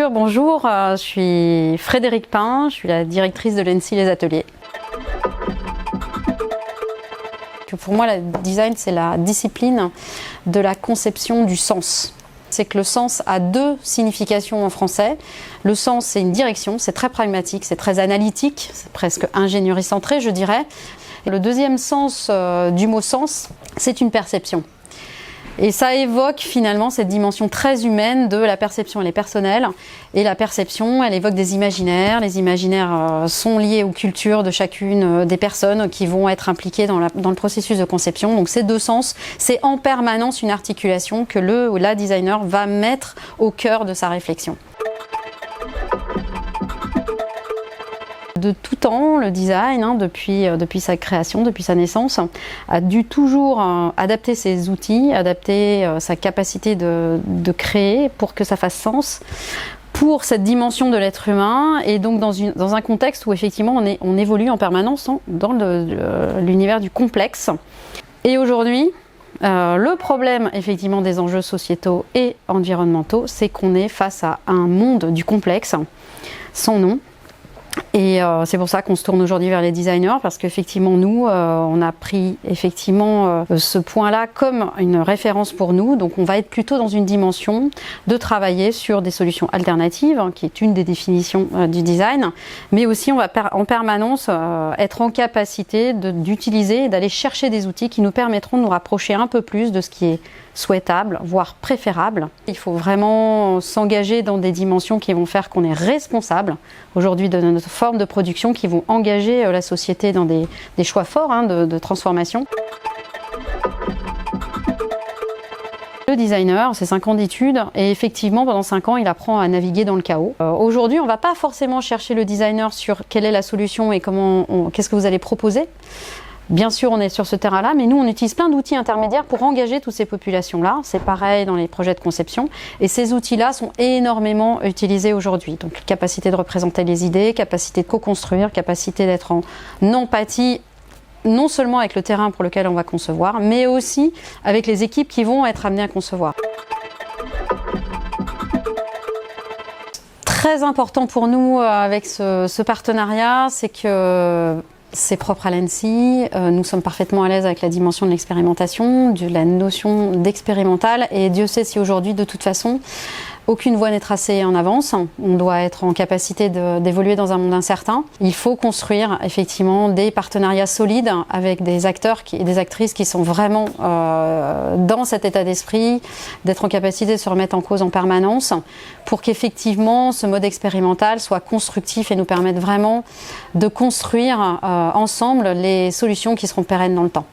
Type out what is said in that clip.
Bonjour, je suis Frédérique Pain, je suis la directrice de l'ENSI Les Ateliers. Pour moi, le design, c'est la discipline de la conception du sens. C'est que le sens a deux significations en français. Le sens, c'est une direction, c'est très pragmatique, c'est très analytique, c'est presque ingénierie centrée, je dirais. Et le deuxième sens du mot sens, c'est une perception. Et ça évoque finalement cette dimension très humaine de la perception, elle est personnelle. Et la perception, elle évoque des imaginaires. Les imaginaires sont liés aux cultures de chacune des personnes qui vont être impliquées dans le processus de conception. Donc ces deux sens, c'est en permanence une articulation que le ou la designer va mettre au cœur de sa réflexion. De tout temps, le design, depuis sa création, depuis sa naissance, a dû toujours adapter ses outils, adapter sa capacité de créer pour que ça fasse sens pour cette dimension de l'être humain, et donc dans un contexte où effectivement on évolue en permanence dans l'univers du complexe. Et aujourd'hui, le problème effectivement des enjeux sociétaux et environnementaux, c'est qu'on est face à un monde du complexe sans nom. Et c'est pour ça qu'on se tourne aujourd'hui vers les designers, parce qu'effectivement nous, on a pris effectivement ce point-là comme une référence pour nous. Donc on va être plutôt dans une dimension de travailler sur des solutions alternatives, qui est une des définitions du design, mais aussi on va en permanence être en capacité d'utiliser et d'aller chercher des outils qui nous permettront de nous rapprocher un peu plus de ce qui est souhaitable, voire préférable. Il faut vraiment s'engager dans des dimensions qui vont faire qu'on est responsable aujourd'hui de notre forme de production, qui vont engager la société dans des choix forts de transformation. Le designer, c'est 5 ans d'études, et effectivement pendant 5 ans il apprend à naviguer dans le chaos. Aujourd'hui on ne va pas forcément chercher le designer sur quelle est la solution et qu'est-ce que vous allez proposer. Bien sûr, on est sur ce terrain-là, mais nous, on utilise plein d'outils intermédiaires pour engager toutes ces populations-là. C'est pareil dans les projets de conception. Et ces outils-là sont énormément utilisés aujourd'hui. Donc, capacité de représenter les idées, capacité de co-construire, capacité d'être en empathie, non seulement avec le terrain pour lequel on va concevoir, mais aussi avec les équipes qui vont être amenées à concevoir. Très important pour nous avec ce partenariat, c'est que c'est propre à l'ENSI, nous sommes parfaitement à l'aise avec la dimension de l'expérimentation, de la notion d'expérimental, et Dieu sait si aujourd'hui, de toute façon, aucune voie n'est tracée en avance. On doit être en capacité d'évoluer dans un monde incertain. Il faut construire effectivement des partenariats solides avec des acteurs et des actrices qui sont vraiment dans cet état d'esprit, d'être en capacité de se remettre en cause en permanence, pour qu'effectivement ce mode expérimental soit constructif et nous permette vraiment de construire ensemble les solutions qui seront pérennes dans le temps.